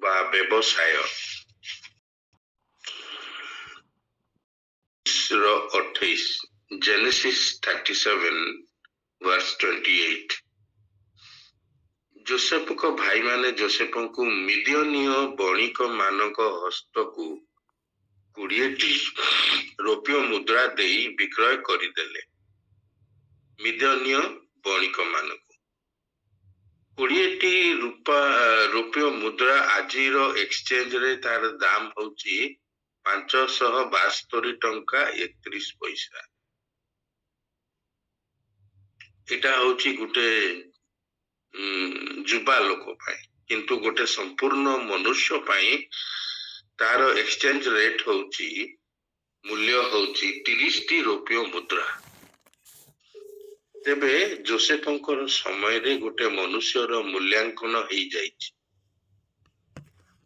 বা ବ୍ୟବସାୟ 28 Genesis 37:28 ଯୋସେଫଙ୍କ ଭାଇମାନେ ଯୋସେଫଙ୍କୁ ମିଦିୟନୀୟ ବଣିକ ମାନଙ୍କ ହସ୍ତକୁ 20ଟି ରୌପ୍ୟ ମୁଦ୍ରା ଦେଇ ବିକ୍ରୟ କରିଦେଲେ। ମିଦିୟନୀୟ ବଣିକ ମାନଙ୍କୁ 20ଟି ରୌପ୍ୟ ମୁଦ୍ରା ଆଜିର ଏକ୍ସଚେଞ୍ଜରେ ତାର ଦାମ ହଉଛି 572 ଟଙ୍କା 31 ପଇସା। ଏଟା ହଉଛି ଗୋଟେ ଯୁବା ଲୋକ ପାଇଁ, କିନ୍ତୁ ଗୋଟେ ସମ୍ପୂର୍ଣ୍ଣ ମନୁଷ୍ୟ ପାଇଁ ତାର ଏକ୍ସଚେଞ୍ଜ ରେଟ୍ ହଉଛି ମୂଲ୍ୟ ହଉଛି 30ଟି ରୌପ୍ୟ ମୁଦ୍ରା। ତେବେ ଯୋସେଫଙ୍କର ସମୟରେ ଗୋଟେ ମନୁଷ୍ୟର ମୂଲ୍ୟାଙ୍କନ ହେଇଯାଇଛି।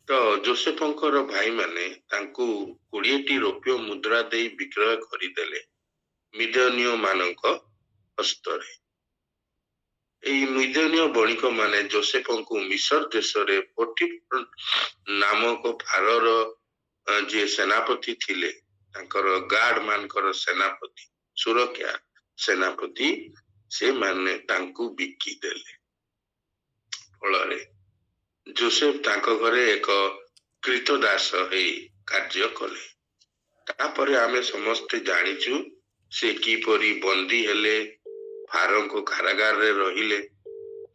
ତ ଯୋସେଫଙ୍କର ଭାଇମାନେ ତାଙ୍କୁ 20ଟି ରୌପ୍ୟ ମୁଦ୍ରା ଦେଇ ବିକ୍ରୟ କରିଦେଲେ ମିଦିୟନୀୟ ମାନଙ୍କ ହସ୍ତରେ। ଏହି ମିଦିୟନୀୟ ବଣିକ ମାନେ ଯୋସେଫଙ୍କୁ ମିଶର ଦେଶରେ ପୋଟିଫର ନାମକ ଫାରୋର ଯିଏ ସେନାପତି ଥିଲେ, ତାଙ୍କର ଗାର୍ଡ ମାନଙ୍କର ସେନାପତି, ସୁରକ୍ଷା ସେନାପତି, ସେମାନେ ତାଙ୍କୁ ବିକିଦେଲେ। ଫଳରେ ଯୋସେଫ ତାଙ୍କ ଘରେ ଏକ କ୍ରୀତଦାସ ହେଇ କାର୍ଯ୍ୟ କଲେ। ତାପରେ ଆମେ ସମସ୍ତେ ଜାଣିଛୁ ସେ କିପରି ବନ୍ଦୀ ହେଲେ, ଫାରୋଙ୍କ କାରାଗାରରେ ରହିଲେ।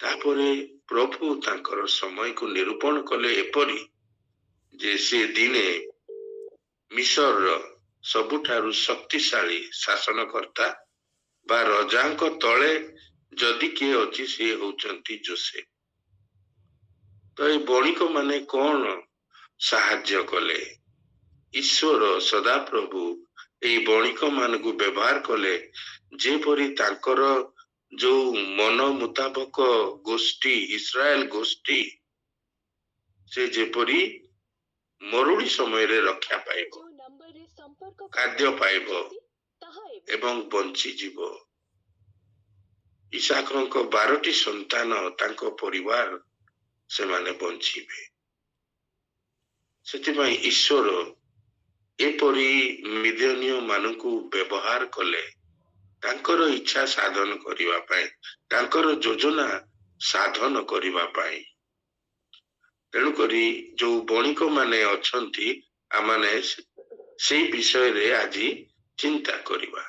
ତାପରେ ପ୍ରଭୁ ତାଙ୍କର ସମୟକୁ ନିରୂପଣ କଲେ ଏପରି ଯେ ସେ ଦିନେ ମିଶରର ସବୁଠାରୁ ଶକ୍ତିଶାଳୀ ଶାସନକର୍ତ୍ତା ବା ରଜାଙ୍କ ତଳେ ଯଦି କିଏ ଅଛି ସିଏ ହଉଛନ୍ତି ଯୋସେଫ। ତ এই ବଣିକ ମାନେ କଣ ସାହାଯ୍ୟ କଲେ? ଈଶ୍ୱର ସଦାପ୍ରଭୁ এই ବଣିକ ମାନଙ୍କୁ ବ୍ୟବହାର କଲେ, ଯେପରି ତାଙ୍କର ଯୋଉ ମନ ମୁତାବକ ଗୋଷ୍ଠୀ ଇସ୍ରାଏଲ ଗୋଷ୍ଠୀ ସେ ଯେପରି ମରୁଡ଼ି ସମୟରେ ରକ୍ଷା ପାଇବ, ଖାଦ୍ୟ ପାଇବ ଏବଂ ବଞ୍ଚିଯିବ। ଇସାକଙ୍କ 12ଟି ସନ୍ତାନ ତାଙ୍କ ପରିବାର ସେମାନେ ବଞ୍ଚିବେ। ସେଥିପାଇଁ ଈଶ୍ୱର ଏପରି ମିଦିୟନୀୟ ମାନଙ୍କୁ ବ୍ୟବହାର କଲେ ତାଙ୍କର ଇଚ୍ଛା ସାଧନ କରିବା ପାଇଁ, ତାଙ୍କର ଯୋଜନା ସାଧନ କରିବା ପାଇଁ। ତେଣୁକରି ଯୋଉ ବଣିକ ମାନେ ଅଛନ୍ତି, ଆମମାନେ ସେଇ ବିଷୟରେ ଆଜି ଚିନ୍ତା କରିବା।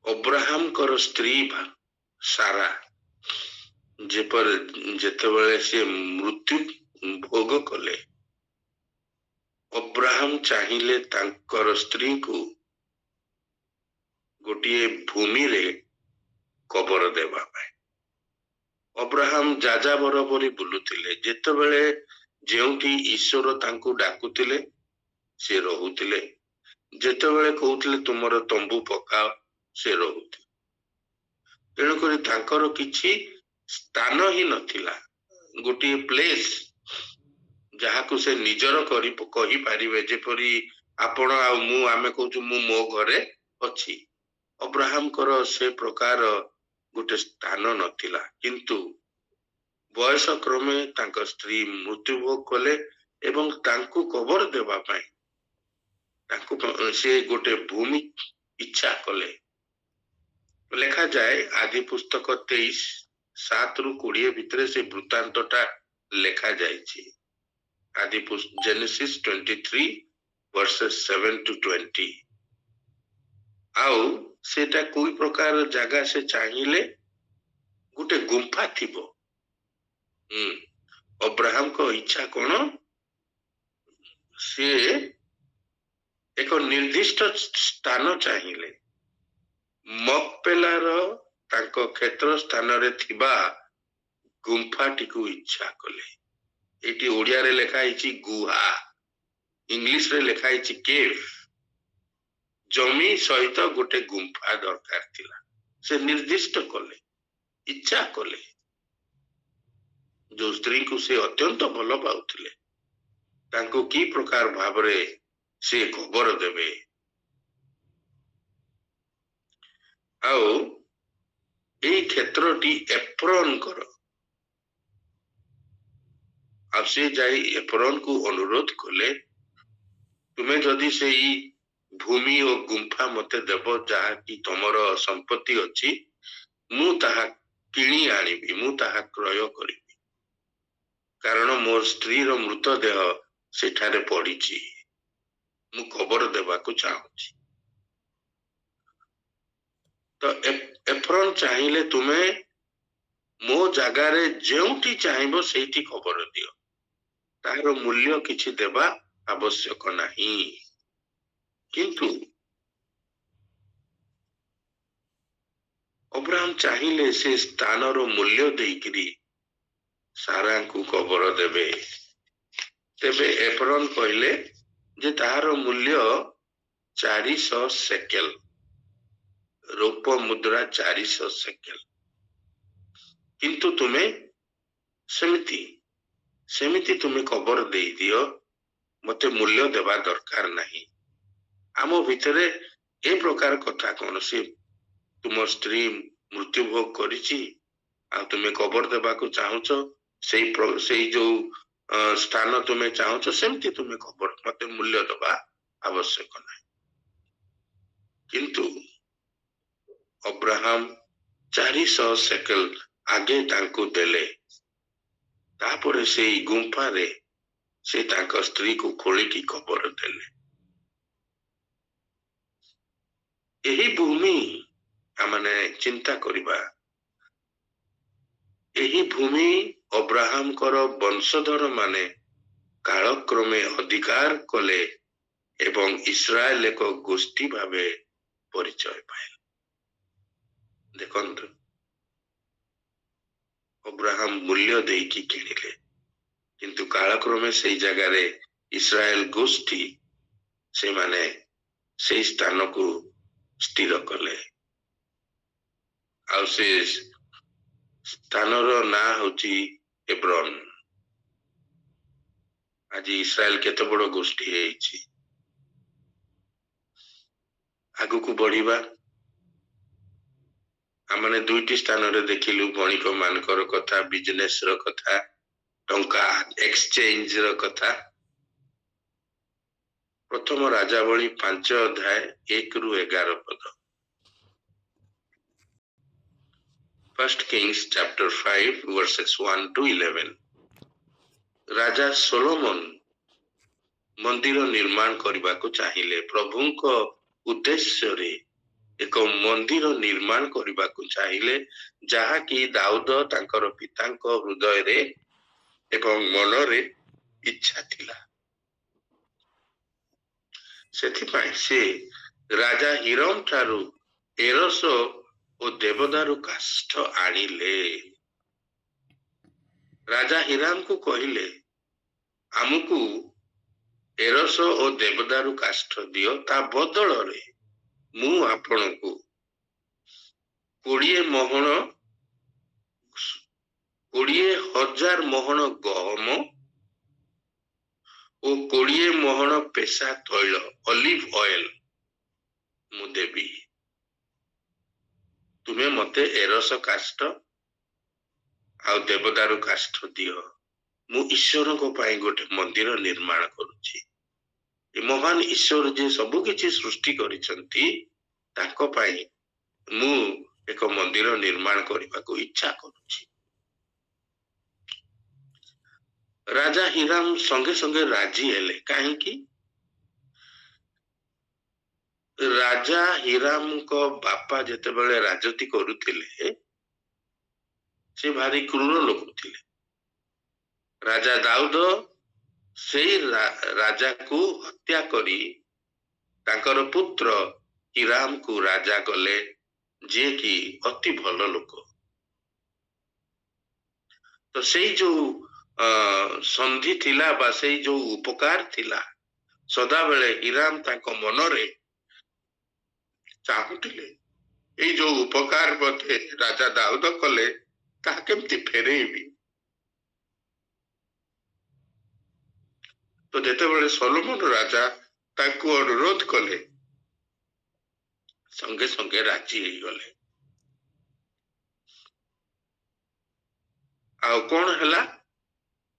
ଅବ୍ରାହାମଙ୍କର ସ୍ତ୍ରୀ ସାରା ଯେତେବେଳେ ସେ ମୃତ୍ୟୁ ଭୋଗ କଲେ, ଅବ୍ରାହମ ଚାହିଁଲେ ତାଙ୍କର ସ୍ତ୍ରୀଙ୍କୁ ଗୋଟିଏ ଭୂମିରେ କବର ଦେବା ପାଇଁ। ଅବ୍ରାହମ ଯାଯାବର ପରି ବୁଲୁଥିଲେ। ଯେତେବେଳେ ଯେଉଁଠି ଈଶ୍ୱର ତାଙ୍କୁ ଡାକୁଥିଲେ ସେ ରହୁଥିଲେ, ଯେତେବେଳେ କହୁଥିଲେ ତୁମର ତମ୍ବୁ ପକାଅ ସେ ରହୁଥିଲେ। ତେଣୁକରି ତାଙ୍କର କିଛି ସ୍ଥାନ ହିଁ ନଥିଲା, ଗୋଟିଏ ପ୍ଲେସ ଯାହାକୁ ସେ ନିଜର କହିପାରିବେ। ଯେପରି ଆପଣ ଆଉ ମୁଁ, ଆମେ କହୁଛୁ ମୁଁ ମୋ ଘରେ ଅଛି। ଅବ୍ରାହମଙ୍କର ସେ ପ୍ରକାର ଗୋଟେ ସ୍ଥାନ ନଥିଲା। କିନ୍ତୁ ବୟସ କ୍ରମେ ତାଙ୍କ ସ୍ତ୍ରୀ ମୃତ୍ୟୁଭୋଗ କଲେ ଏବଂ ତାଙ୍କୁ କବର ଦେବା ପାଇଁ ତାଙ୍କୁ ସେ ଗୋଟେ ଭୂମି ଇଚ୍ଛା କଲେ। ଲେଖାଯାଏ ଆଦି ପୁସ୍ତକ 23:7-20 ଭିତରେ ସେ ବୃତ୍ତାନ୍ତଟା ଲେଖା ଯାଇଛି। ଆଦି Genesis 23:7-20। ଆଉ ସେଟା କୋଇ ପ୍ରକାର ଜାଗା ସେ ଚାହିଁଲେ ଗୋଟେ ଗୁମ୍ଫା ଥିବ। ଅବ୍ରାହମଙ୍କ ଇଚ୍ଛା କଣ? ସିଏ ଏକ ନିର୍ଦ୍ଦିଷ୍ଟ ସ୍ଥାନ ଚାହିଁଲେ। ମକପେଲାର ତାଙ୍କ କ୍ଷେତ୍ର ସ୍ଥାନରେ ଥିବା ଗୁମ୍ଫାଟିକୁ ଇଚ୍ଛା କଲେ। ଏଠି ଓଡିଆରେ ଲେଖା ହେଇଛି ଗୁହା, ଇଂଲିଶରେ ଲେଖା ହେଇଛି କେଭ୍। ଜମି ସହିତ ଗୋଟେ ଗୁମ୍ଫା ଦରକାର ଥିଲା। ସେ ନିର୍ଦ୍ଦିଷ୍ଟ କଲେ, ଇଚ୍ଛା କଲେ। ଯୋଉ ସ୍ତ୍ରୀଙ୍କୁ ସେ ଅତ୍ୟନ୍ତ ଭଲ ପାଉଥିଲେ, ତାଙ୍କୁ କି ପ୍ରକାର ଭାବରେ ସେ ଖବର ଦେବେ। ଆଉ এই ক্ষেত্রটি ଏଫ୍ରୋନଙ୍କର। ଆଉ ସେ ଯାଇ ଏଫ୍ରୋନକୁ ଅନୁରୋଧ କଲେ, ତୁମେ ଯଦି ସେଇ ଭୂମି ଓ ଗୁମ୍ଫା ମତେ ଦେବ ଯାହାକି ତମର ସମ୍ପତ୍ତି ଅଛି, ମୁଁ ତାହା କିଣି ଆଣିବି, ମୁଁ ତାହା କ୍ରୟ କରିବି, କାରଣ ମୋ ସ୍ତ୍ରୀର ମୃତଦେହ ସେଠାରେ ପଡିଛି, ମୁଁ କବର ଦେବାକୁ ଚାହୁଁଛି। ତ ଏଫ୍ରୋନ ଚାହିଁଲେ, ତୁମେ ମୋ ଜାଗାରେ ଯେଉଁଠି ଚାହିଁବ ସେଇଠି କବର ଦିଅ, ତାହାର ମୂଲ୍ୟ କିଛି ଦେବା ଆବଶ୍ୟକ ନାହିଁ। କିନ୍ତୁ ଅବ୍ରାହମ ଚାହିଁଲେ ସେ ସ୍ଥାନର ମୂଲ୍ୟ ଦେଇକିରି ସାରାଙ୍କୁ କବର ଦେବେ। ତେବେ ଏଫ୍ରୋନ କହିଲେ ଯେ ତାହାର ମୂଲ୍ୟ 400 ସେକେଲ, ରୌପ୍ୟ ମୁଦ୍ରା 400 ସେକେଲ। କିନ୍ତୁ ତୁମେ ସେମିତି ତୁମେ କବର ଦେଇଦିଅ, ମତେ ମୂଲ୍ୟ ଦେବା ଦରକାର ନାହିଁ। ଆମ ଭିତରେ ଏ ପ୍ରକାର କଥା କୌଣସି, ତୁମ ସ୍ତ୍ରୀ ମୃତ୍ୟୁଭୋଗ କରିଛି ଆଉ ତୁମେ କବର ଦେବାକୁ ଚାହୁଁଛ, ସେଇ ଯୋଉ ସ୍ଥାନ ତୁମେ ଚାହୁଁଛ ସେମିତି ତୁମେ କବର, ମତେ ମୂଲ୍ୟ ଦେବା ଆବଶ୍ୟକ ନାହିଁ। କିନ୍ତୁ ଅବ୍ରାହମ 400 ସେକେଲ ଆଗେ ତାଙ୍କୁ ଦେଲେ। ତାପରେ ସେଇ ଗୁମ୍ଫାରେ ସେ ତାଙ୍କ ସ୍ତ୍ରୀକୁ ଖୋଳିକି କବର ଦେଲେ। ଏହି ଭୂମି ଆମେ ଚିନ୍ତା କରିବା, ଏହି ଭୂମି ଅବ୍ରାହମଙ୍କର ବଂଶଧର ମାନେ କାଳକ୍ରମେ ଅଧିକାର କଲେ ଏବଂ ଇସ୍ରାଏଲ ଏକ ଗୋଷ୍ଠୀ ଭାବେ ପରିଚୟ ପାଇଲେ। ଦେଖନ୍ତୁ, ଅବ୍ରାହମ ମୂଲ୍ୟ ଦେଇକି କିଣିଲେ, କିନ୍ତୁ କାଳକ୍ରମେ ସେଇ ଜାଗାରେ ଇସ୍ରାଏଲ ଗୋଷ୍ଠୀ ସେମାନେ ସେଇ ସ୍ଥାନକୁ ସ୍ଥିର କଲେ। ଆଉ ସେ ସ୍ଥାନର ନାଁ ହଉଛି ହେବ୍ରୋନ। ଆଜି ଇସ୍ରାଏଲ କେତେ ବଡ ଗୋଷ୍ଠୀ ହେଇଛି। ଆଗକୁ ବଢିବା, ଆମେ ଦୁଇଟି ସ୍ଥାନରେ ଦେଖିଲୁ, ବଣିକ ମାନଙ୍କର କଥା, ବିଜନେସ ର କଥା, ଟଙ୍କା ଏକ୍ସଚେଞ୍ଜ ର କଥା। ପ୍ରଥମ ରାଜାବଳୀ 5 ଅଧ୍ୟାୟ 1 ରୁ 11 ପଦ। First Kings chapter 5 verses 1 to 11। Raja Solomon ମନ୍ଦିର ନିର୍ମାଣ କରିବାକୁ ଚାହିଁଲେ। ପ୍ରଭୁଙ୍କ ଉଦ୍ଦେଶ୍ୟରେ ଏକ ମନ୍ଦିର ନିର୍ମାଣ କରିବାକୁ ଚାହିଁଲେ, ଯାହାକି ଦାଉଦ ତାଙ୍କର ପିତାଙ୍କ ହୃଦୟରେ ଏବଂ ମନରେ ଇଚ୍ଛା ଥିଲା। ସେଥିପାଇଁ ସେ ରାଜା ହିରମ ଠାରୁ ଏରସ ଓ ଦେବଦାରୁ କାଷ୍ଠ ଆଣିଲେ। ରାଜା ହିରାମକୁ କହିଲେ, ଆମକୁ ଏରସ ଓ ଦେବଦାରୁ କାଷ୍ଠ ଦିଅ, ତା ବଦଳରେ ମୁଁ ଆପଣଙ୍କୁ 20,000 ମହଣ ଗହମ ଓ 20 ମହଣ ପେସା ତୈଳ, ଅଲିଭ ଅଏଲ ମୁଁ ଦେବି। ତୁମେ ମତେ ଏରସ କାଷ୍ଠ ଆଉ ଦେବଦାରୁ କାଷ୍ଠ ଦିଅ। ମୁଁ ଈଶ୍ୱରଙ୍କ ପାଇଁ ଗୋଟେ ମନ୍ଦିର ନିର୍ମାଣ କରୁଛି। ଏ ମହାନ ଈଶ୍ୱର ଯେ ସବୁ କିଛି ସୃଷ୍ଟି କରିଛନ୍ତି, ତାଙ୍କ ପାଇଁ ମୁଁ ଏକ ମନ୍ଦିର ନିର୍ମାଣ କରିବାକୁ ଇଚ୍ଛା କରୁଛି। ରାଜା ହିରାମ ସଙ୍ଗେ ସଙ୍ଗେ ରାଜି ହେଲେ। କାହିଁକି? ରାଜା ହିରାମଙ୍କ ବାପା ଯେତେବେଳେ ରାଜତି କରୁଥିଲେ, ସେ ଭାରି କ୍ରୂର ଲୋକ ଥିଲେ। ରାଜା ଦାଉଦ ସେଇ ରାଜାକୁ ହତ୍ୟା କରି ତାଙ୍କର ପୁତ୍ର ହିରାମକୁ ରାଜା କଲେ, ଯିଏକି ଅତି ଭଲ ଲୋକ। ତ ସେଇ ଯୋଉ ସନ୍ଧି ଥିଲା ବା ସେଇ ଯୋଉ ଉପକାର ଥିଲା, ସଦାବେଳେ ହିରାମ ତାଙ୍କ ମନରେ ଚାହୁଁଥିଲେ, ଏଇ ଯୋଉ ଉପକାର ମତେ ରାଜା ଦାଉଦ କଲେ, ତାହା କେମିତି ଫେରେଇବି। ତ ଯେତେବେଳେ ସଲୋମନ ରାଜା ତାଙ୍କୁ ଅନୁରୋଧ କଲେ, ସଙ୍ଗେ ସଙ୍ଗେ ରାଜି ହେଇଗଲେ। ଆଉ କଣ ହେଲା,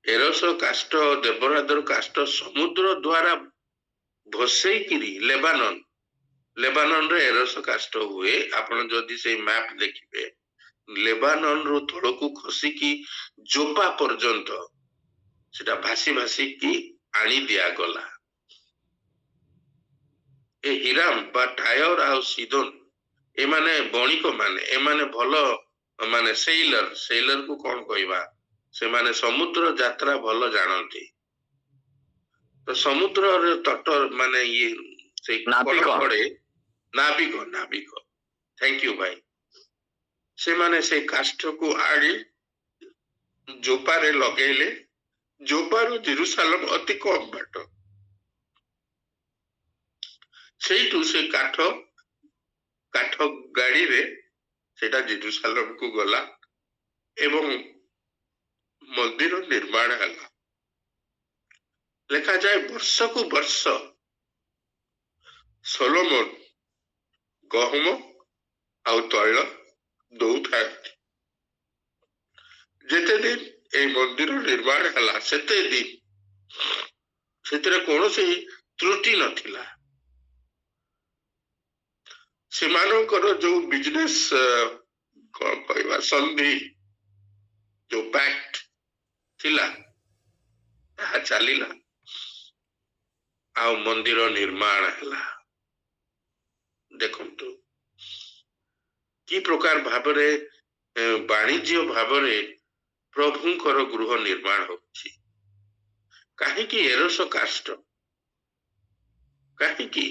ଏରସ କାଷ୍ଟ ଦେବରାଦର କାଷ୍ଟ ସମୁଦ୍ର ଦ୍ଵାରା ଭସେଇକିରି ଲେବାନନରେ ଏରସ କାଷ୍ଟ ହୁଏ। ଆପଣ ଯଦି ସେଇ ମ୍ୟାପ ଦେଖିବେ, ଲେବାନନରୁ ତଳକୁ ଖସିକି ଜୋପା ପର୍ଯ୍ୟନ୍ତ ସେଟା ଭାସି ଭାସିକି ଆଣି ଦିଆଗଲା। ଏ ହିରାମ ବା ଟାୟର ଆଉ ସିଦୋନ ଏମାନେ ବଣିକ ମାନେ, ଏମାନେ ଭଲ ମାନେ ସେଲର କୁ କଣ କହିବା, ସେମାନେ ସମୁଦ୍ର ଯାତ୍ରା ଭଲ ଜାଣନ୍ତି। ତ ସମୁଦ୍ରରେ ତଟ ମାନେ ଇଏ ସେଇ ପଡେ ନାବିକ ଥ୍ୟାଙ୍କ ୟୁ ଭାଇ। ସେମାନେ ସେଇ କାଷ୍ଠକୁ ଆଣି ଜୋପାରେ ଲଗେଇଲେ। ଜୋପାରୁ ଜେରୁସାଲମ ଅତି କମ ବାଟ। ସେଇଠୁ ସେ କାଠ ଗାଡିରେ ସେଟା ଜେରୁସାଲମକୁ ଗଲା ଏବଂ ମନ୍ଦିର ନିର୍ମାଣ ହେଲା। ଲେଖାଯାଏ ବର୍ଷକୁ ବର୍ଷ ସଲୋମନ ଗହମ ଆଉ ତୈଳ ଦଉଥାନ୍ତି। ଯେତେ ଦିନ এই ମନ୍ଦିର ନିର୍ମାଣ ହେଲା ସେତେ ଦିନ ସେଥିରେ କୌଣସି ତ୍ରୁଟି ନଥିଲା। ସେମାନଙ୍କର ଯୋଉ ବିଜନେସ କଣ କହିବା ସନ୍ଧି ଯୋଉ ପ୍ୟାକ୍ଟ ଥିଲା ତାହା ଚାଲିଲା ଆଉ ମନ୍ଦିର ନିର୍ମାଣ ହେଲା। ଦେଖନ୍ତୁ କି ପ୍ରକାର ଭାବରେ ବାଣିଜ୍ୟ ଭାବରେ ପ୍ରଭୁଙ୍କର ଗୃହ ନିର୍ମାଣ ହଉଛି। କାହିଁକି ଏରସ କାଷ୍ଟ, କାହିଁକି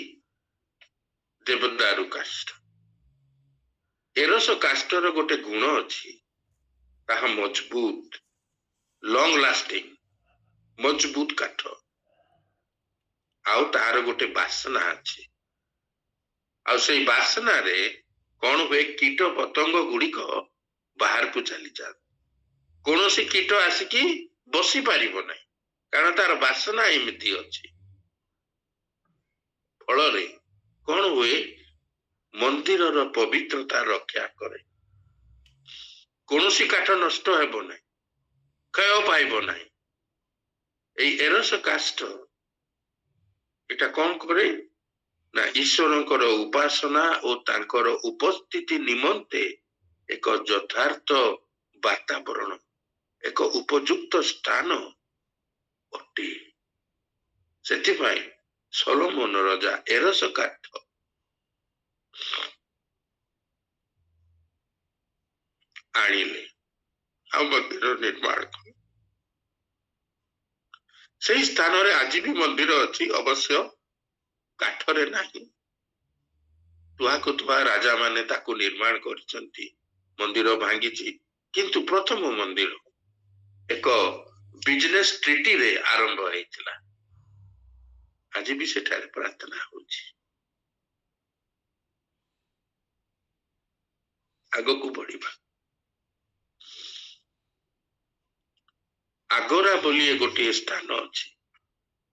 ଦେବଦାରୁ କାଷ୍ଟ? ଏରସ କାଷ୍ଟର ଗୋଟେ ଗୁଣ ଅଛି, ତାହା ମଜବୁତ, ଲଙ୍ଗ ଲାଷ୍ଟିଂ, ମଜବୁତ କାଠ। ଆଉ ତାର ଗୋଟେ ବାସନା ଅଛି। ଆଉ ସେଇ ବାସନାରେ କଣ ହୁଏ, କୀଟ ପତଙ୍ଗ ଗୁଡିକ ବାହାରକୁ ଚାଲିଯାନ୍ତି। କୌଣସି କୀଟ ଆସିକି ବସି ପାରିବ ନାହିଁ, କାରଣ ତାର ବାସନା ଏମିତି ଅଛି। ଫଳରେ କଣ ହୁଏ, ମନ୍ଦିରର ପବିତ୍ରତା ରକ୍ଷା କରେ। କୌଣସି କାଠ ନଷ୍ଟ ହେବ ନାହିଁ, କ୍ଷୟ ପାଇବ ନାହିଁ। এই ଏରସ କାଷ୍ଟ এটা କଣ କରେ ନା, ଈଶ୍ୱରଙ୍କର ଉପାସନା ଓ ତାଙ୍କର ଉପସ୍ଥିତି ନିମନ୍ତେ ଏକ ଯଥାର୍ଥ ବାତାବରଣ, ଏକ ଉପଯୁକ୍ତ ସ୍ଥାନ ଅଟେ। ସେଥିପାଇଁ ସଲୋମନ ରାଜା ଏରସ କାଠ ଆଣିଲେ ଆଉ ମନ୍ଦିର ନିର୍ମାଣ କଲେ। ସେଇ ସ୍ଥାନରେ ଆଜି ବି ମନ୍ଦିର ଅଛି, ଅବଶ୍ୟ କାଠରେ ନାହିଁ। ତୁହାକୁ ରାଜା ମାନେ ତାକୁ ନିର୍ମାଣ କରିଛନ୍ତି, ମନ୍ଦିର ଭାଙ୍ଗିଛି। କିନ୍ତୁ ପ୍ରଥମ ମନ୍ଦିର ଏକ ବିଜନେସ ଟ୍ରିଟିରେ ଆରମ୍ଭ ହେଇଥିଲା। ଆଜି ବି ସେଠାରେ ପ୍ରାର୍ଥନା ହଉଛି। ଆଗକୁ ବଢିବା। ଆଗୋରା ବୋଲି ଗୋଟିଏ ସ୍ଥାନ ଅଛି।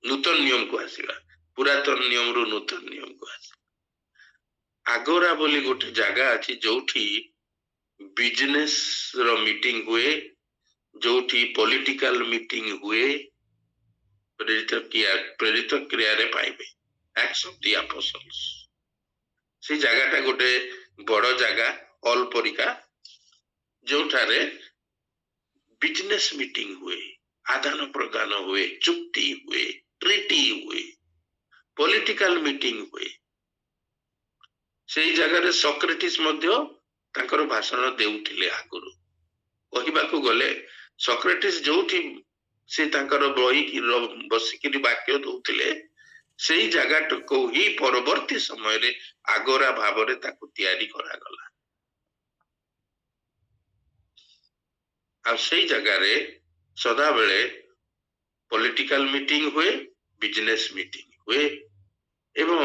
ନୂତନ ନିୟମକୁ ଆସିବା, ପୁରାତନ ନିୟମରୁ ନୂତନ ନିୟମକୁ ଆସିବା। ଆଗୋରା ବୋଲି ଗୋଟେ ଜାଗା ଅଛି ଯୋଉଠି ବିଜନେସ ର ମିଟିଂ ହୁଏ, ଯୋଉଠି ପଲିଟିକାଲ ମିଟିଂ ହୁଏ। ପ୍ରେରିତ କ୍ରିୟାରେ ପାଇବେ ଆକ୍ଟସ ଅଫ ଦି ଆପୋଷ୍ଟଲ୍ସ। ସେ ଜାଗାଟା ଗୋଟେ ବଡ ଜାଗା ହଲ ପରିକା, ଯୋଉଠାରେ ବିଜନେସ ମିଟିଂ ହୁଏ, ଆଦାନ ପ୍ରଦାନ ହୁଏ, ଚୁକ୍ତି ହୁଏ, ଟ୍ରିଟି ହୁଏ, ପଲିଟିକାଲ ମିଟିଂ ହୁଏ। ସେଇ ଜାଗାରେ ସକ୍ରେଟିସ୍ ମଧ୍ୟ ତାଙ୍କର ଭାଷଣ ଦେଉଥିଲେ। ଆଗରୁ କହିବାକୁ ଗଲେ ସକ୍ରେଟିସ୍ ଯୋଉଠି ସେ ତାଙ୍କର ବହି ବସିକିରି ବାକ୍ୟ ଦଉଥିଲେ, ସେଇ ଜାଗାଟାକୁ ହିଁ ପରବର୍ତ୍ତୀ ସମୟରେ ଆଗୋରା ଭାବରେ ତାକୁ ତିଆରି କରାଗଲା। ଆଉ ସେଇ ଜାଗାରେ ସଦାବେଳେ ପଲିଟିକାଲ ମିଟିଂ ହୁଏ, ବିଜନେସ ମିଟିଂ ହୁଏ ଏବଂ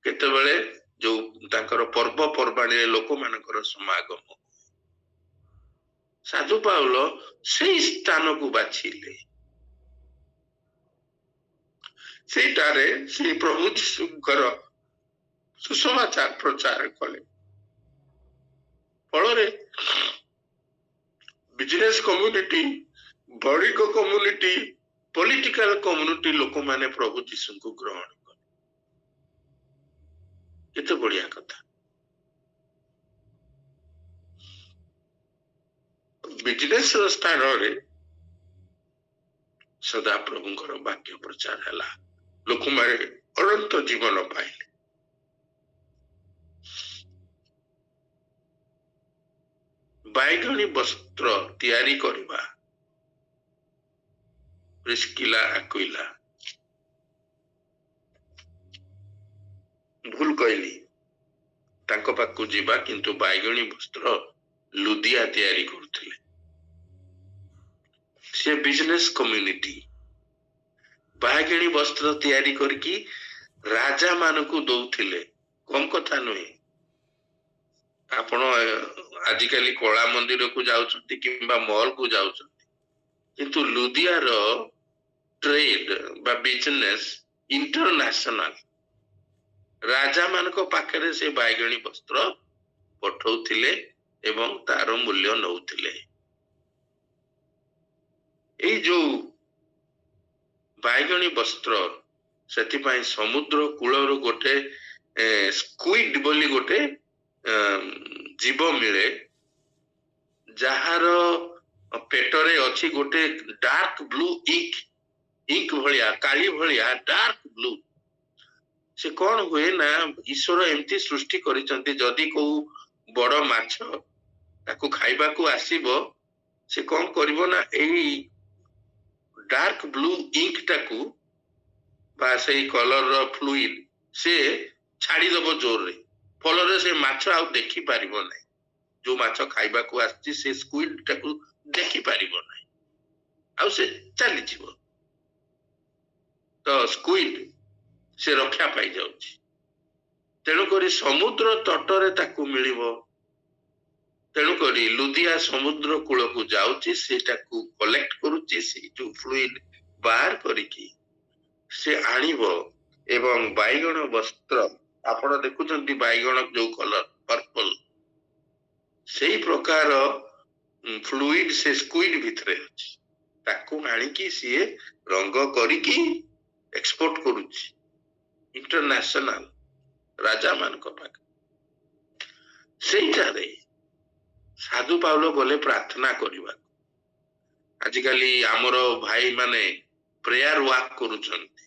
କେତେବେଳେ ଯୋଉ ତାଙ୍କର ପର୍ବପର୍ବାଣୀରେ ଲୋକମାନଙ୍କର ସମାଗମ। ସାଧୁ ପାଉଲ ସେଇ ସ୍ଥାନକୁ ବାଛିଲେ। ସେଇଟାରେ ଶ୍ରୀ ପ୍ରଭୁ ଯୀଶୁଙ୍କର ସୁସମାଚାର ପ୍ରଚାର କଲେ। ଫଳରେ बिजनेस कम्युनिटी बौद्धिक कम्युनिटी पॉलिटिकल कम्युनिटी लोक माने प्रभु जीशु को ग्रहण कर केते बढ़िया कथा बिजनेस स्थान रे सदा प्रभुंकर वाक्य प्रचार है लोक माने अनंत जीवन पाइले बैगणी वस्त्र तैयारी करबा प्रिस्किला आक्विला भूल कहली तांको पाकु जीवा किंतु बैगणी वस्त्र लुदिया तैयारी करथिले से बिजनेस कम्युनिटी बैगणी वस्त्र तैयारी करकी राजा मानकु दौथिले कम कथा नुहे आपण आजिकाली कला मंदिर को जाउछंती किंबा मॉल को जाउछंती किंतु लुदिया रो ट्रेड बा बिजनेस इंटरनेशनल राजा मानक पाखरे से बैगणी वस्त्र पठौथिले एवं तार मूल्य नौथिले ए जो बैगणी वस्त्र सेति पई समुद्र कूलर गोटे स्क्विड बोली गोटे जीव मिले जहार पेटरे अच्छी गोटे डार्क ब्लू इंक इंक भलिया काली भलिया डार्क ब्लू से कौन हुए ना ईश्वर एमती सृष्टि करिसंती जदी को बड़ माछ ताकू खाइबा को आसीबो से कौन करिवो ना एई डार्क ब्लू इंक टाकू बा से कलर रो फ्लूइड से छाड़ी दबो जोर रे फल से माछ आउ देखि पारिबो नै जो माछ खाइबा को आछि से स्क्विड टाकू देखि पारिबो नै आउ से चली जीवो तो स्क्विड से रक्षा पाई जाउछि तेणु करी समुद्र तटरे ताकू मिलिबो तेणु करी लुदिया समुद्र कूल को जाउछि सेटाकू कलेक्ट करूछि से जो फ्लूइड बाहर करिकी से आनिबो एवं बैगण वस्त्र आपण देखुचंती बैगण जो कलर पर्पल सेही प्रकार फ्लूइड से स्क्विड भितरे अछि ताकू आनिकी सी रंग करिकी एक्सपोर्ट करूछि इंटरनेशनल राजा मान को पाक सेठारे साधु पाउलो बोले प्रार्थना करबा आजिकाली आमर भाई माने प्रेयर वाक करूछंती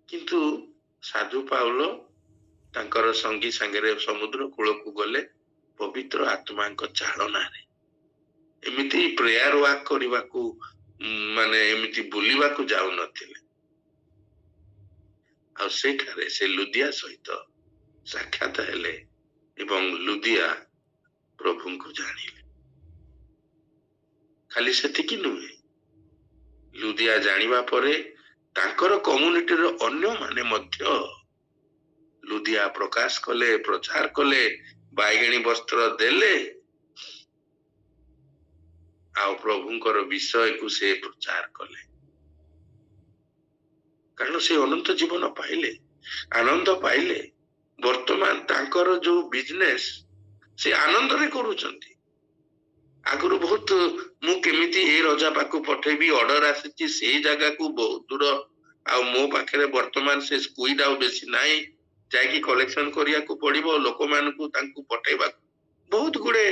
किंतु साधु पाउलो तांकर संगी संगे समुद्र कूल को गले पवित्र आत्मा चालना रे एमिति प्रेयर वाक करबा को माने एमिति बुलिबा को जाउ नथिले आ सेठारे से लुदिया सहित साक्षात हेले एवं लुदिया प्रभु को जानिले खाली सेतिकी नुहे लुदिया जानिबा परे तांकर कम्युनिटी रो अन्य माने मध्य लुदिया प्रकाश कले प्रचार कले बैगणी वस्त्र देले आ प्रभुंकर विषय को से प्रचार कले कारण से अनंत जीवन पाइले आनंद पाइले वर्तमान तांकर जो बिजनेस से आनंद रे करूचंती आगुरु बहुत मु केमिति ए रजा पाकु पठेबी ऑर्डर आसीची से जगह को बहुत दूर आ मो पाखरे वर्तमान से स्क्विड आउ बेसी नाही जाय की कलेक्शन करिया को पड़िबो लोक मान को तांकु पठेबा बहुत गुडे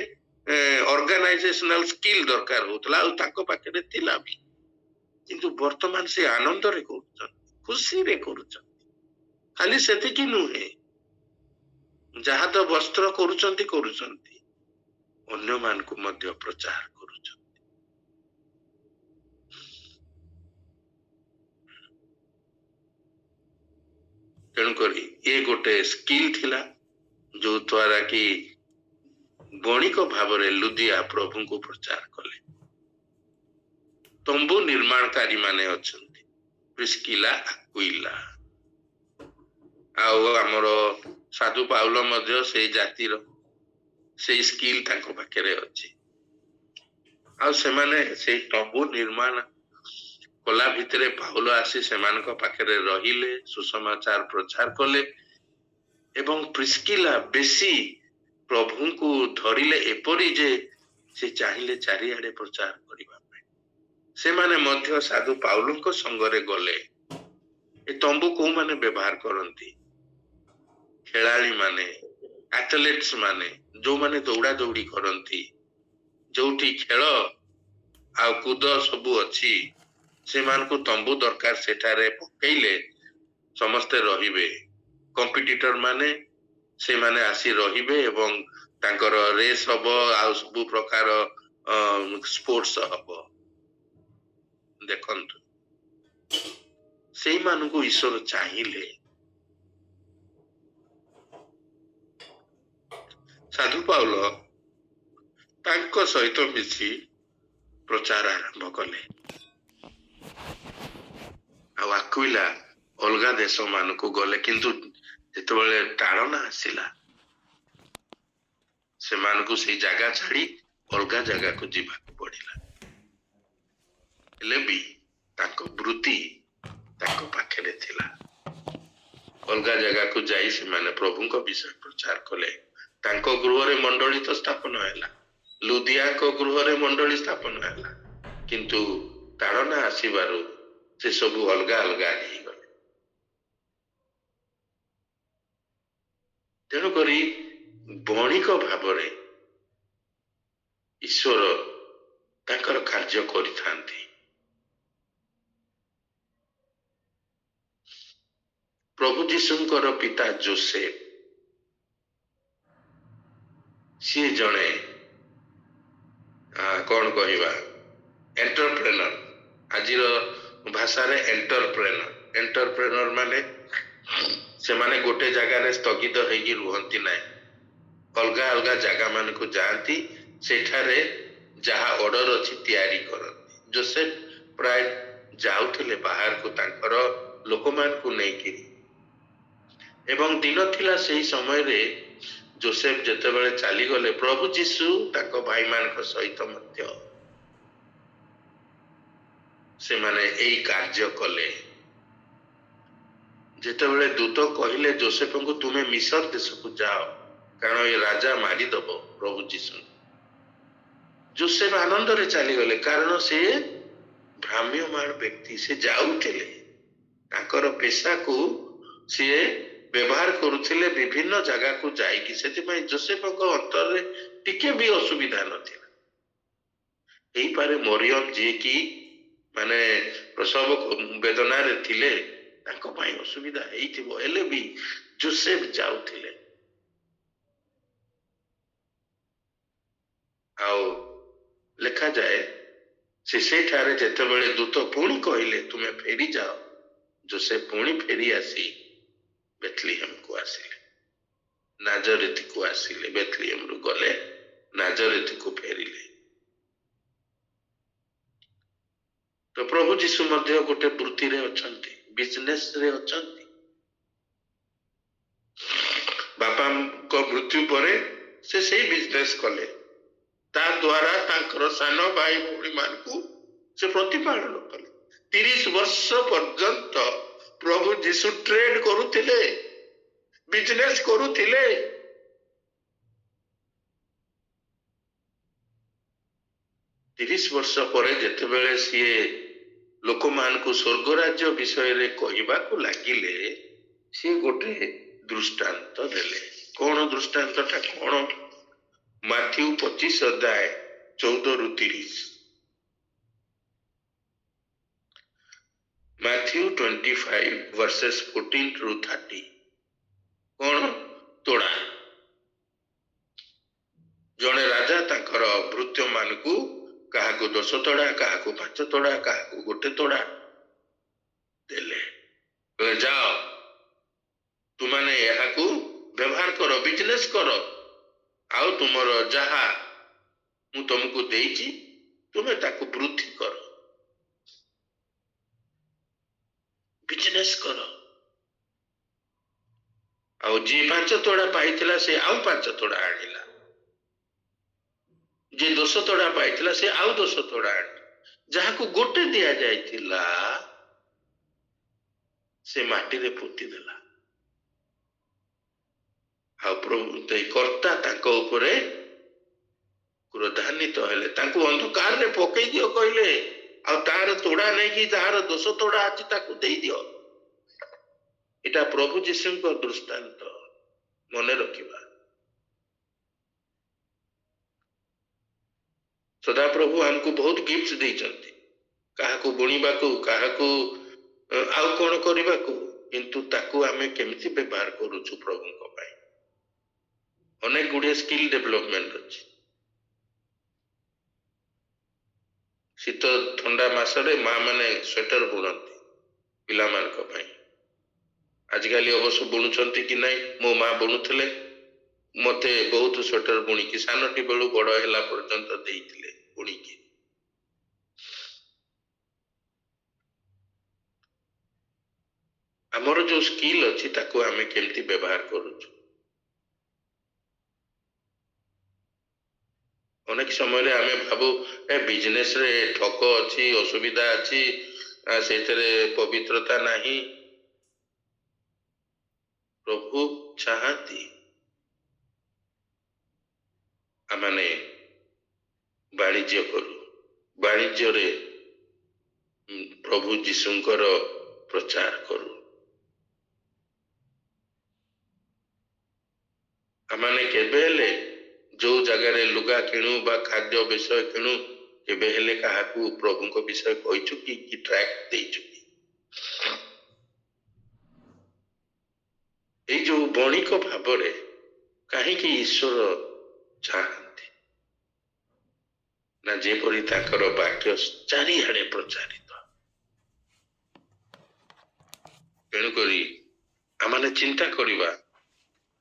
ऑर्गेनाइजेशनल स्किल दरकार होतला आ ताको पाखरे थिला भी किंतु वर्तमान से आनंद रे करूचन खुशी रे करूचन खाली सेति की नुहे जहा तो वस्त्र करूचंती करूचंती अन्य मान को मध्य प्रचार करूचंती तेणु करी ये गोटे स्किल थिला जो द्वारा की बणिक भाव रे लुदिया प्रभु को प्रचार कले तंबू निर्माणकारी माने अछंती प्रिस्किला आक्विला आउ हमर साधु पाउलो मध्य से जातिर से स्किल तांको पाखरे अछि आ से माने से तंबू निर्माण कला भितरे पाउलो आसी सेमानक पाखरे रहिले सुसमाचार प्रचार कले एवं प्रिस्किला बेसी प्रभु को धरिले एपरी जे ସେ ଚାହିଁଲେ ଚାରିଆଡେ ପ୍ରଚାର କରିବା ପାଇଁ। ସେମାନେ ମଧ୍ୟ ସାଧୁ ପାଉଲଙ୍କ ସଙ୍ଗରେ ଗଲେ। ଏ ତମ୍ବୁ କୋଉମାନେ ବ୍ୟବହାର କରନ୍ତି? ଖେଳାଳି ମାନେ, ଆଥଲେଟ୍ସ ମାନେ, ଯୋଉମାନେ ଦୌଡ଼ା ଦୌଡ଼ି କରନ୍ତି, ଯୋଉଠି ଖେଳ ଆଉ କୁଦ ସବୁ ଅଛି, ସେମାନଙ୍କୁ ତମ୍ବୁ ଦରକାର। ସେଠାରେ ପକେଇଲେ ସମସ୍ତେ ରହିବେ। କମ୍ପିଟିଟର ମାନେ ସେମାନେ ଆସି ରହିବେ ଏବଂ ତାଙ୍କର ରେସ୍ ହବ, ଆଉ ସବୁ ପ୍ରକାର ସ୍ପୋର୍ଟସ ହବ। ଦେଖନ୍ତୁ, ସେଇମାନଙ୍କୁ ଈଶ୍ୱର ଚାହିଁଲେ। ସାଧୁ ପାଉଲ ତାଙ୍କ ସହିତ ମିଶି ପ୍ରଚାର ଆରମ୍ଭ କଲେ। ଆଉ ଆକ୍ୱିଲା ଅଲଗା ଦେଶ ମାନଙ୍କୁ ଗଲେ, କିନ୍ତୁ ଯେତେବେଳେ ତାଳନା ଆସିଲା, ସେମାନଙ୍କୁ ସେଇ ଜାଗା ଛାଡି ଅଲଗା ଜାଗାକୁ ଯିବାକୁ ପଡିଲା। ହେଲେ ବି ତାଙ୍କ ବୃତ୍ତି ତାଙ୍କ ପାଖରେ ଥିଲା। ଅଲଗା ଜାଗାକୁ ଯାଇ ସେମାନେ ପ୍ରଭୁଙ୍କ ବିଷୟ ପ୍ରଚାର କଲେ। ତାଙ୍କ ଗୃହରେ ମଣ୍ଡଳୀ ତ ସ୍ଥାପନ ହେଲା, ଲୁଦିଆଙ୍କ ଗୃହରେ ମଣ୍ଡଳୀ ସ୍ଥାପନ ହେଲା, କିନ୍ତୁ ତାଳନା ଆସିବାରୁ ସେ ସବୁ ଅଲଗା ଅଲଗା ହେଇଗଲେ। ତେଣୁକରି ବଣିକ ଭାବରେ ଈଶ୍ୱର ତାଙ୍କର କାର୍ଯ୍ୟ କରିଥାନ୍ତି। ପ୍ରଭୁ ଯୀଶୁଙ୍କର ପିତା ଯୋସେଫ, ସିଏ ଜଣେ କଣ କହିବା, ଏଣ୍ଟରପ୍ରେନର। ଆଜିର ଭାଷାରେ ଏଣ୍ଟରପ୍ରେନର ମାନେ ସେମାନେ ଗୋଟେ ଜାଗାରେ ସ୍ଥଗିତ ହେଇକି ରୁହନ୍ତି ନାହିଁ, ଅଲଗା ଅଲଗା ଜାଗା ମାନଙ୍କୁ ଯାଆନ୍ତି, ସେଠାରେ ଯାହା ଅର୍ଡର ଅଛି ତିଆରି କରନ୍ତି। ଯୋସେଫ ପ୍ରାୟ ଯାଉଥିଲେ ବାହାରକୁ ତାଙ୍କର ଲୋକମାନଙ୍କୁ ନେଇକିରି। ଏବଂ ଦିନ ଥିଲା ସେହି ସମୟରେ ଯୋସେଫ ଯେତେବେଳେ ଚାଲିଗଲେ, ପ୍ରଭୁ ଯୀଶୁ ତାଙ୍କ ଭାଇମାନଙ୍କ ସହିତ ମଧ୍ୟ ସେମାନେ ଏଇ କାର୍ଯ୍ୟ କଲେ। ଯେତେବେଳେ ଦୂତ କହିଲେ ଯୋସେଫଙ୍କୁ, ତୁମେ ମିଶର ଦେଶକୁ ଯାଅ, କାରଣ ଏ ରାଜା ମାରିଦବ ପ୍ରଭୁ ଯୀଶୁ, ଯୋସେଫ ଆନନ୍ଦରେ ଚାଲିଗଲେ। କାରଣ ସେ ଭ୍ରାମ୍ୟମାଣ ବ୍ୟକ୍ତି, ସେ ଯାଉଥିଲେ, ତାଙ୍କର ପେଶାକୁ ସିଏ ବ୍ୟବହାର କରୁଥିଲେ ବିଭିନ୍ନ ଜାଗାକୁ ଯାଇକି। ସେଥିପାଇଁ ଯୋସେଫଙ୍କ ଅନ୍ତରରେ ଟିକେ ବି ଅସୁବିଧା ନଥିଲା। ହେଇପାରେ ମରିୟମ ଯିଏକି ମାନେ ପ୍ରସବ ବେଦନାରେ ଥିଲେ, ତାଙ୍କ ପାଇଁ ଅସୁବିଧା ହେଇଥିବ, ହେଲେ ବି ଯୋସେଫ ଯାଉଥିଲେ। ଆଉ ଲେଖାଯାଏ, ସେ ସେଠାରେ ଯେତେବେଳେ ଦୂତ ପୁଣି କହିଲେ ତୁମେ ଫେରି ଯାଅ, ଯୋସେଫ ପୁଣି ଫେରି ଆସି ବେଥଲିହେମକୁ ଆସିଲେ, ନାଜରେଥକୁ ଆସିଲେ। ବେଥଲିହେମରୁ ଗଲେ ନାଜରେଥକୁ ଫେରିଲେ। ତ ପ୍ରଭୁ ଯୀଶୁ ମଧ୍ୟ ଗୋଟେ ବୃତ୍ତିରେ ଅଛନ୍ତି, ବିଜନେସରେ ଅଛନ୍ତି। ବାପାଙ୍କ ମୃତ୍ୟୁ ପରେ ସେ ସେଇ ବିଜନେସ କଲେ। ତା ଦ୍ୱାରା ତାଙ୍କର ସାନ ଭାଇ ଭଉଣୀ ମାନଙ୍କୁ ସେ ପ୍ରତିପାଳନ କଲେ। 30 ବର୍ଷ ପର୍ଯ୍ୟନ୍ତ ପ୍ରଭୁ ଯୀଶୁ ଟ୍ରେଡ୍ କରୁଥିଲେ, ବିଜନେସ କରୁଥିଲେ। ତିରିଶ ବର୍ଷ ପରେ ଯେତେବେଳେ ସିଏ ଲୋକମାନଙ୍କୁ ସ୍ୱର୍ଗ ରାଜ୍ୟ ବିଷୟରେ କହିବାକୁ ଲାଗିଲେ, ସିଏ ଗୋଟେ ଦୃଷ୍ଟାନ୍ତ ଦେଲେ। କଣ ଦୃଷ୍ଟାନ୍ତଟା କଣ? ମାଥ୍ୟୁ 25:14-30। ମାଥ୍ୟୁ 25:14-30। କଣ? ତୋଡ଼ା। ଜଣେ ରାଜା ତାଙ୍କର ଭୃତ୍ୟ ମାନଙ୍କୁ କାହାକୁ 10 ତୋଡ଼ା, କାହାକୁ 5 ତୋଡ଼ା, କାହାକୁ 1 ତୋଡ଼ା ଦେଲେ। ଯାଅ, ତୁମାନେ ଏହାକୁ ବ୍ୟବହାର କର, ବିଜନେସ କର, ଆଉ ତୁମର ଯାହା ମୁଁ ତମକୁ ଦେଇଛି ତୁମେ ତାକୁ ବୃଦ୍ଧି କର, ବିଜନେସ କର। ଆଉ ଯିଏ 5 ତୋଡ଼ା ପାଇଥିଲା ସେ ଆଉ 5 ତୋଡ଼ା ଆଣିଲା, ଯିଏ 10 ତୋଡ଼ା ପାଇଥିଲା ସେ ଆଉ 10 ତୋଡ଼ା ଆଣିଲା। ଯାହାକୁ 1 ଦିଆଯାଇଥିଲା ସେ ମାଟିରେ ପୋତି ଦେଲା। ଆଉ ପ୍ରଭୁ କର୍ତ୍ତା ତାଙ୍କ ଉପରେ କ୍ରୋଧାନ୍ୱିତ ପ୍ରେରିତ ହେଲେ ତାଙ୍କୁ ଅନ୍ଧକାରରେ ପକେଇ ଦିଅ କହିଲେ ଆଉ ତାର ତୋଡ଼ା ନେଇକି ଯାହାର ଦୋଷ ତୋଡ଼ା ଅଛି ତାକୁ ଦେଇଦିଅ। ଏଟା ପ୍ରଭୁ ଯୀଶୁଙ୍କ ଦୃଷ୍ଟାନ୍ତ ମନେ ରଖିବା। ସଦାପ୍ରଭୁ ଆମକୁ ବହୁତ ଗିଫ୍ଟ ଦେଇଛନ୍ତି, କାହାକୁ ବୁଣିବାକୁ, କାହାକୁ ଆଉ କଣ କରିବାକୁ, କିନ୍ତୁ ତାକୁ ଆମେ କେମିତି ବ୍ୟବହାର କରୁଛୁ ପ୍ରଭୁଙ୍କ ପାଇଁ। ଅନେକ ଗୁଡ଼ିଏ ସ୍କିଲ୍ ଡେଭଲପମେଣ୍ଟ ଅଛି। ଶୀତ ଥଣ୍ଡା ମାସରେ ମା ମାନେ ସ୍ୱେଟର ବୁଣନ୍ତି ପିଲାମାନଙ୍କ ପାଇଁ। ଆଜିକାଲି ଅବଶ୍ୟ ବୁଣୁଛନ୍ତି କି ନାହିଁ, ମୋ ମା ବୁଣୁଥିଲେ, ମତେ ବହୁତ ସ୍ୱେଟର ବୁଣିକି ସାନଟି ବେଳୁ ବଡ଼ ହେଲା ପର୍ଯ୍ୟନ୍ତ ଦେଇଥିଲେ ବୁଣିକି। ଆମର ଯୋଉ ସ୍କିଲ୍ ଅଛି ତାକୁ ଆମେ କେମିତି ବ୍ୟବହାର କରୁଛୁ। ଅନେକ ସମୟରେ ଆମେ ଭାବୁ ବିଜନେସ୍ ରେ ଠକ ଅଛି, ଅସୁବିଧା ଅଛି, ସେଥିରେ ପବିତ୍ରତା ନାହିଁ। ପ୍ରଭୁ ଚାହାନ୍ତି ଆମେ ବାଣିଜ୍ୟ କରୁ, ବାଣିଜ୍ୟରେ ପ୍ରଭୁ ଯୀଶୁଙ୍କର ପ୍ରଚାର କରୁ। ଆମେ କେବେ ହେଲେ ଯୋଉ ଜାଗାରେ ଲୁଗା କିଣୁ ବା ଖାଦ୍ୟ ବିଷୟ କିଣୁ, କେବେ ହେଲେ କାହାକୁ ପ୍ରଭୁଙ୍କ ବିଷୟ କହିଛୁ କି ଟ୍ରାକ୍ ଦେଇଛୁ କି? ଏଇ ଯୋଉ ବଣିକ ଭାବରେ କାହିଁକି ଈଶ୍ୱର ଚାହାନ୍ତି ନା ଯେପରି ତାଙ୍କର ବାକ୍ୟ ଚାରିଆଡେ ପ୍ରଚାରିତ। ତେଣୁକରି ଆମେ ଚିନ୍ତା କରିବା,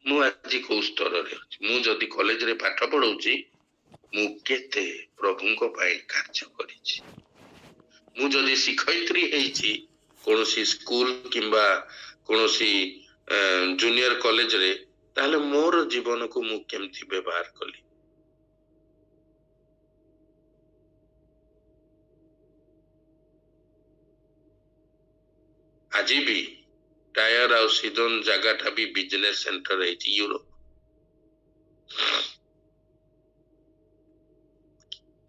ମୁଁ ଆଜି କୋଉ ସ୍ତରରେ ଅଛି। ମୁଁ ଯଦି କଲେଜରେ ପାଠ ପଢଉଛି, ମୁଁ କେତେ ପ୍ରଭୁଙ୍କ ପାଇଁ କାର୍ଯ୍ୟ କରିଛି। ମୁଁ ଯଦି ଶିକ୍ଷୟିତ୍ରୀ ହେଇଛି କୌଣସି ସ୍କୁଲ କିମ୍ବା କୌଣସି ଜୁନିୟର କଲେଜରେ, ତାହେଲେ ମୋର ଜୀବନକୁ ମୁଁ କେମିତି ବ୍ୟବହାର କଲି। ଆଜି ବି ଟାୟାର ଆଉ ସିଦନ ଜାଗାଟା ବି ବିଜନେସ୍ ସେଣ୍ଟର ହେଇଛି ୟୁରୋପ।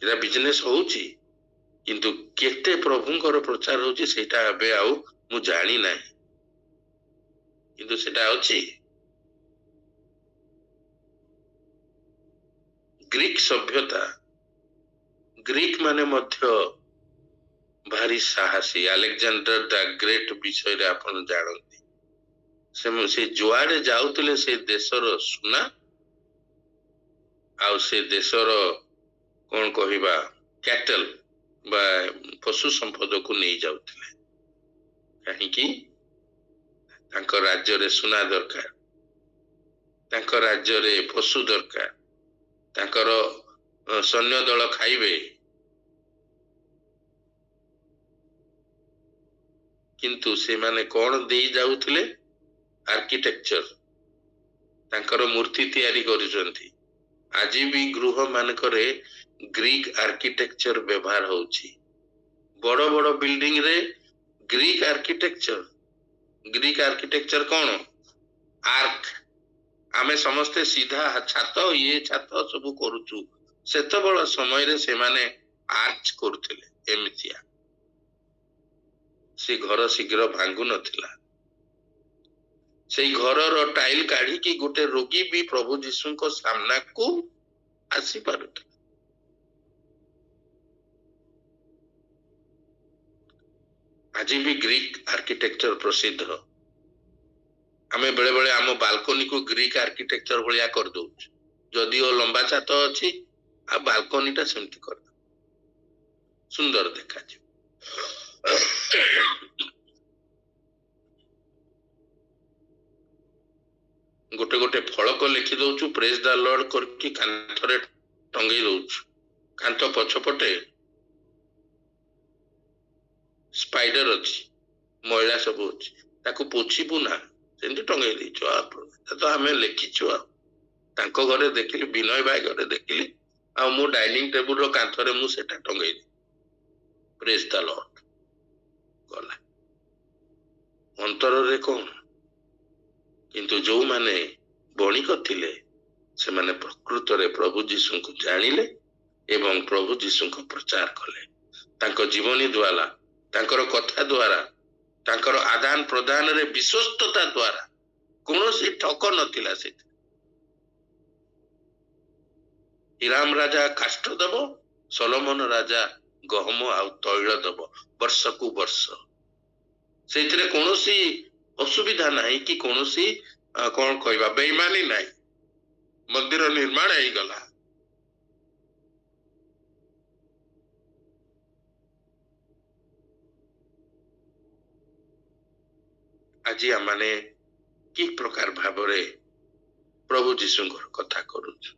ଏଟା ବିଜନେସ୍ ହଉଛି, କିନ୍ତୁ କେତେ ପ୍ରଭୁଙ୍କର ପ୍ରଚାର ହଉଛି ସେଇଟା ଏବେ ଆଉ ମୁଁ ଜାଣି ନାହିଁ, କିନ୍ତୁ ସେଟା ଅଛି। ଗ୍ରୀକ ସଭ୍ୟତା, ଗ୍ରୀକ ମାନେ ମଧ୍ୟ ଭାରି ସାହସୀ। ଆଲେକଜାଣ୍ଡର ଦ ଗ୍ରେଟ ବିଷୟରେ ଆପଣ ଜାଣନ୍ତି। ସେ ଯୁଆଡେ ଯାଉଥିଲେ ସେ ଦେଶର ସୁନା ଆଉ ସେ ଦେଶର କଣ କହିବା କ୍ୟାଟଲ ବା ପଶୁ ସମ୍ପଦକୁ ନେଇ ଯାଉଥିଲେ। କାହିଁକି? ତାଙ୍କ ରାଜ୍ୟରେ ସୁନା ଦରକାର, ତାଙ୍କ ରାଜ୍ୟରେ ପଶୁ ଦରକାର, ତାଙ୍କର ସୈନ୍ୟ ଦଳ ଖାଇବେ। କିନ୍ତୁ ସେମାନେ କଣ ଦେଇ ଯାଉଥିଲେ? ଆର୍କିଟେକ୍ଚର, ତାଙ୍କର ମୂର୍ତ୍ତି ତିଆରି କରୁଛନ୍ତି। ଆଜି ବି ଗୃହ ମାନଙ୍କରେ ଗ୍ରୀକ ଆର୍କିଟେକ୍ଚର ବ୍ୟବହାର ହଉଛି। ବଡ ବଡ ବିଲ୍ଡିଂ ରେ ଗ୍ରୀକ ଆର୍କିଟେକ୍ଚର। ଗ୍ରୀକ ଆର୍କିଟେକ୍ଚର କଣ? ଆର୍କ। ଆମେ ସମସ୍ତେ ସିଧା ଛାତ, ଇଏ ଛାତ ସବୁ କରୁଛୁ। ସେତେବେଳେ ସମୟରେ ସେମାନେ ଆର୍ଚ କରୁଥିଲେ ଏମିତିଆ। ସେ ଘର ଶୀଘ୍ର ଭାଙ୍ଗୁ ନଥିଲା। ସେଇ ଘରର ଟାଇଲ କାଢିକି ଗୋଟେ ରୋଗୀ ବି ପ୍ରଭୁ ଯୀଶୁଙ୍କ ସାମ୍ନାକୁ ଆସିପାରୁଥିଲା। ଆଜି ବି ଗ୍ରୀକ ଆର୍କିଟେକ୍ଚର ପ୍ରସିଦ୍ଧ। ଆମେ ବେଳେ ବେଳେ ଆମ ବାଲକୋନିକୁ ଗ୍ରୀକ ଆର୍କିଟେକ୍ଚର ଭଳିଆ କରିଦଉଛୁ। ଯଦିଓ ଲମ୍ବା ଛାତ ଅଛି, ଆଉ ବାଲକୋନିଟା ସେମିତି କରିଦଉ, ସୁନ୍ଦର ଦେଖାଯିବ। ଗୋଟେ ଗୋଟେ ଫଳକ ଲେଖି ଦଉଛୁ ପ୍ରେଜ ଦ ଲର୍ଡ କରିକି କାନ୍ଥରେ ଟଙ୍ଗେଇ ଦଉଛୁ। କାନ୍ଥ ପଛପଟେ ସ୍ପାଇଡର ଅଛି, ମଇଳା ସବୁ ଅଛି, ତାକୁ ପୋଛିବୁ ନା, ସେମିତି ଟଙ୍ଗେଇ ଦେଇଛୁ। ତ ଆମେ ଲେଖିଛୁ। ଆଉ ତାଙ୍କ ଘରେ ଦେଖିଲି, ବିନୟ ଭାଇ ଘରେ ଦେଖିଲି, ଆଉ ମୁଁ ଡାଇନିଂ ଟେବୁଲର କାନ୍ଥରେ ମୁଁ ସେଟା ଟଙ୍ଗେଇଲି, ପ୍ରେଜ ଦ ଲର୍ଡ। ଗଲା ଅନ୍ତରରେ କଣ? କିନ୍ତୁ ଯୋଉମାନେ ବଣିକ ଥିଲେ ସେମାନେ ପ୍ରକୃତରେ ପ୍ରଭୁ ଯୀଶୁଙ୍କୁ ଜାଣିଲେ ଏବଂ ପ୍ରଭୁ ଯୀଶୁଙ୍କ ପ୍ରଚାର କଲେ ତାଙ୍କ ଜୀବନୀ ଦ୍ୱାରା ତାଙ୍କର କଥା ଦ୍ୱାରା ତାଙ୍କର ଆଦାନ ପ୍ରଦାନରେ ବିଶ୍ୱସ୍ତତା ଦ୍ୱାରା କୌଣସି ଠକ ନଥିଲା ସେଥିରେ। ହିରାମ ରାଜା କାଷ୍ଠ ଦବ, ସଲୋମନ ରାଜା ଗହମ ଆଉ ତୈଳ ଦବ ବର୍ଷକୁ ବର୍ଷ। ସେଇଥିରେ କୌଣସି ଅସୁବିଧା ନାହିଁ କି କୌଣସି କଣ କହିବା ବେଇମାନି ନାହିଁ। ମନ୍ଦିର ନିର୍ମାଣ ହେଇଗଲା। ଆଜି ଆମମାନେ କି ପ୍ରକାର ଭାବରେ ପ୍ରଭୁ ଯୀଶୁଙ୍କର କଥା କରୁଛୁ,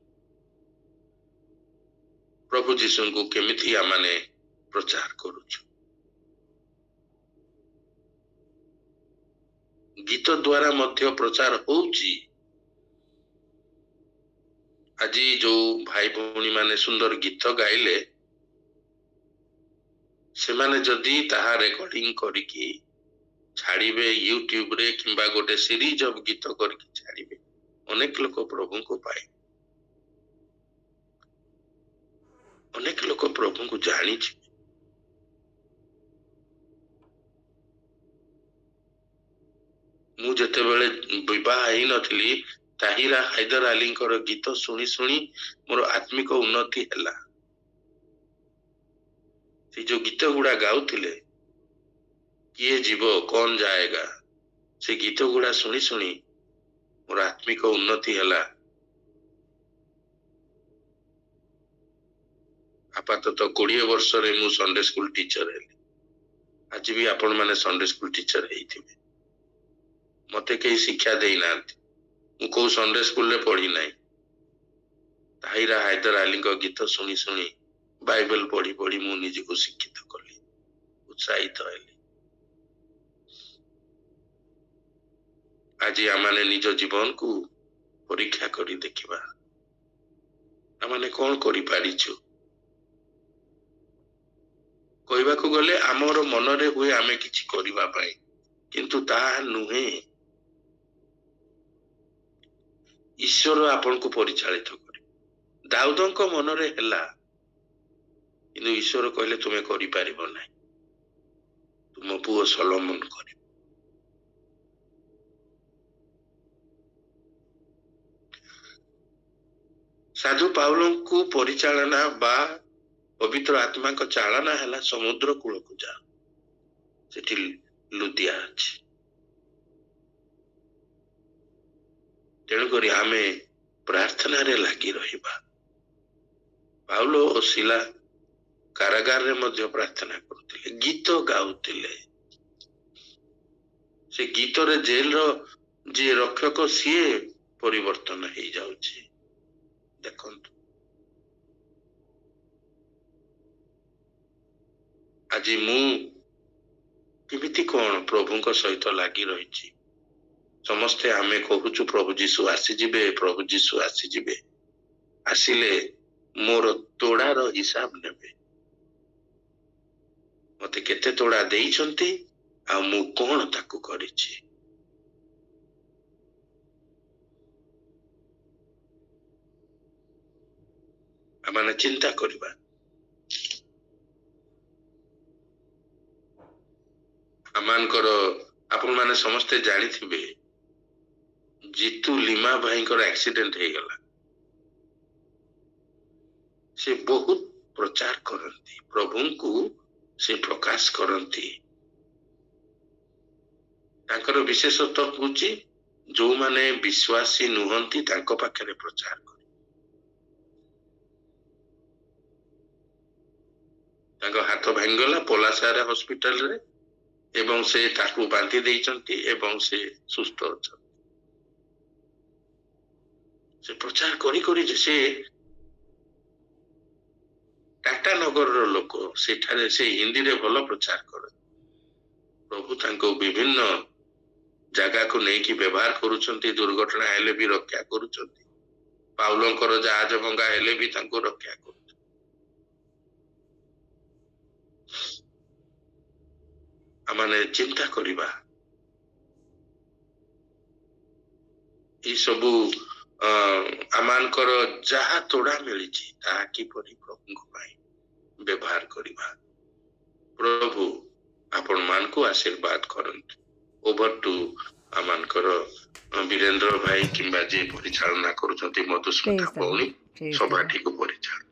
ପ୍ରଭୁ ଯୀଶୁଙ୍କୁ କେମିତି ଆମମାନେ ପ୍ରଚାର କରୁଛୁ। ଗୀତ ଦ୍ୱାରା ମଧ୍ୟ ପ୍ରଚାର ହଉଛି। ଆଜି ଯୋଉ ଭାଇ ଭଉଣୀ ମାନେ ସୁନ୍ଦର ଗୀତ ଗାଇଲେ, ସେମାନେ ଯଦି ତାହା ରେକର୍ଡିଂ କରିକି ଛାଡ଼ିବେ ୟୁଟ୍ୟୁବରେ କିମ୍ବା ଗୋଟେ ସିରିଜ ଅଫ ଗୀତ କରିକି ଛାଡ଼ିବେ, ଅନେକ ଲୋକ ପ୍ରଭୁଙ୍କୁ ପାଇବେ। ଅନେକ ଲୋକ ପ୍ରଭୁଙ୍କୁ ଜାଣିଯିବେ। ମୁଁ ଯେତେବେଳେ ବିବାହ ହେଇନଥିଲି, ତାହିରା ହାଇଦର ଆলীଙ୍କର ଗୀତ ଶୁଣି ଶୁଣି ମୋର ଆତ୍ମିକ ଉନ୍ନତି ହେଲା। ସେ ଯୋଉ ଗୀତ ଗୁଡା ଗାଉଥିଲେ, କିଏ ଯିବ କौन जाएगा, ସେ ଗୀତ ଗୁଡା ଶୁଣି ଶୁଣି ମୋର ଆତ୍ମିକ ଉନ୍ନତି ହେଲା। ଆପାତତଃ 20 ବର୍ଷରେ ମୁଁ ସଣ୍ଡେ ସ୍କୁଲ ଟିଚର ହେଲି। ଆଜି ବି ଆପଣ ମାନେ ସଣ୍ଡେ ସ୍କୁଲ ଟିଚର ହେଇଥିବେ। ମତେ କେହି ଶିକ୍ଷା ଦେଇନାହାନ୍ତି, ମୁଁ କୋଉ ସଣ୍ଡେ ସ୍କୁଲରେ ପଢି ନାହିଁ। ତାହିରା ହାଇଦର ଆলীଙ୍କ ଗୀତ ଶୁଣି ଶୁଣି ବାଇବେଲ ପଢି ପଢି ମୁଁ ନିଜକୁ ଶିକ୍ଷିତ କଲି, ଉତ୍ସାହିତ ହେଲି। ଆଜି ଆମମାନେ ନିଜ ଜୀବନକୁ ପରୀକ୍ଷା କରି ଦେଖିବା, ଆମମାନେ କଣ କରିପାରିଛୁ। କହିବାକୁ ଗଲେ ଆମର ମନରେ ହୁଏ ଆମେ କିଛି କରିବା ପାଇଁ, କିନ୍ତୁ ତାହା ନୁହେଁ। ଈଶ୍ୱର ଆପଣଙ୍କୁ ପରିଚାଳିତ କରିବେ। ଦାଉଦଙ୍କ ମନରେ ହେଲା, କିନ୍ତୁ ଈଶ୍ୱର କହିଲେ ତୁମେ କରିପାରିବ ନାହିଁ, ତୁମ ପୁଅ ସଲୋମନ କରିବ। ସାଧୁ ପାଉଲଙ୍କୁ ପରିଚାଳନା ବା ପବିତ୍ର ଆତ୍ମାଙ୍କ ଚାଳନା ହେଲା ସମୁଦ୍ର କୂଳକୁ ଯାଅ, ସେଠି ଲୁଦିଆ ଅଛି। ତେଣୁକରି ଆମେ ପ୍ରାର୍ଥନାରେ ଲାଗି ରହିବା। ପାଉଲ ଓ ଶିଲା କାରାଗାରରେ ମଧ୍ୟ ପ୍ରାର୍ଥନା କରୁଥିଲେ, ଗୀତ ଗାଉଥିଲେ। ସେ ଗୀତରେ ଜେଲର ଯିଏ ରକ୍ଷକ ସିଏ ପରିବର୍ତ୍ତନ ହେଇଯାଉଛି। ଦେଖନ୍ତୁ, ଆଜି ମୁଁ କେମିତି କଣ ପ୍ରଭୁଙ୍କ ସହିତ ଲାଗି ରହିଛି। ସମସ୍ତେ ଆମେ କହୁଛୁ ପ୍ରଭୁ ଯୀଶୁ ଆସିଯିବେ, ପ୍ରଭୁ ଯୀଶୁ ଆସିଯିବେ। ଆସିଲେ ମୋର ତୋଡ଼ାର ହିସାବ ନେବେ। ମତେ କେତେ ତୋଡ଼ା ଦେଇଛନ୍ତି ଆଉ ମୁଁ କଣ ତାକୁ କରିଛି। ଆମମାନେ ଚିନ୍ତା କରିବା। ଆମମାନଙ୍କର ଆପଣମାନେ ସମସ୍ତେ ଜାଣିଥିବେ, ଜିତୁ ଲିମା ଭାଇଙ୍କର ଆକ୍ସିଡେଣ୍ଟ ହେଇଗଲା। ସେ ବହୁତ ପ୍ରଚାର କରନ୍ତି, ପ୍ରଭୁଙ୍କୁ ସେ ପ୍ରକାଶ କରନ୍ତି। ତାଙ୍କର ବିଶେଷତ୍ୱ ହଉଛି ଯୋଉମାନେ ବିଶ୍ୱାସୀ ନୁହନ୍ତି ତାଙ୍କ ପାଖରେ ପ୍ରଚାର କରେ। ତାଙ୍କ ହାତ ଭାଙ୍ଗିଗଲା ପଲାସାରା ହସ୍ପିଟାଲରେ, ଏବଂ ସେ ତାକୁ ବାନ୍ଧି ଦେଇଛନ୍ତି ଏବଂ ସେ ସୁସ୍ଥ ଅଛନ୍ତି। ସେ ପ୍ରଚାର କରି କରି ସେ ଟାଟାନଗରର ଲୋକ, ସେଠାରେ ସେ ହିନ୍ଦୀରେ ଭଲ ପ୍ରଚାର କରନ୍ତି। ପ୍ରଭୁ ତାଙ୍କୁ ବିଭିନ୍ନ ଜାଗାକୁ ନେଇକି ବ୍ୟବହାର କରୁଛନ୍ତି, ଦୁର୍ଘଟଣା ହେଲେ ବି ରକ୍ଷା କରୁଛନ୍ତି। ପାଉଲଙ୍କର ଜାହାଜ ଭଙ୍ଗା ହେଲେ ବି ତାଙ୍କୁ ରକ୍ଷା କରୁଛନ୍ତି। ଆମମାନେ ଚିନ୍ତା କରିବା, ଏଇ ସବୁ ଆମମାନଙ୍କର ଯାହା ତୋଡ଼ା ମିଳିଛି ତାହା କିପରି ପ୍ରଭୁଙ୍କ ପାଇଁ ବ୍ୟବହାର କରିବା। ପ୍ରଭୁ ଆପଣମାନଙ୍କୁ ଆଶୀର୍ବାଦ କରନ୍ତୁ। ଓଭର ଟୁ ଆମମାନଙ୍କର ବୀରେନ୍ଦ୍ର ଭାଇ କିମ୍ବା ଯିଏ ପରିଚାଳନା କରୁଛନ୍ତି ମଧୁସ୍ମିତା Praise the ଭଉଣୀ Lord. Praise the Lord. ସଭାଟିକୁ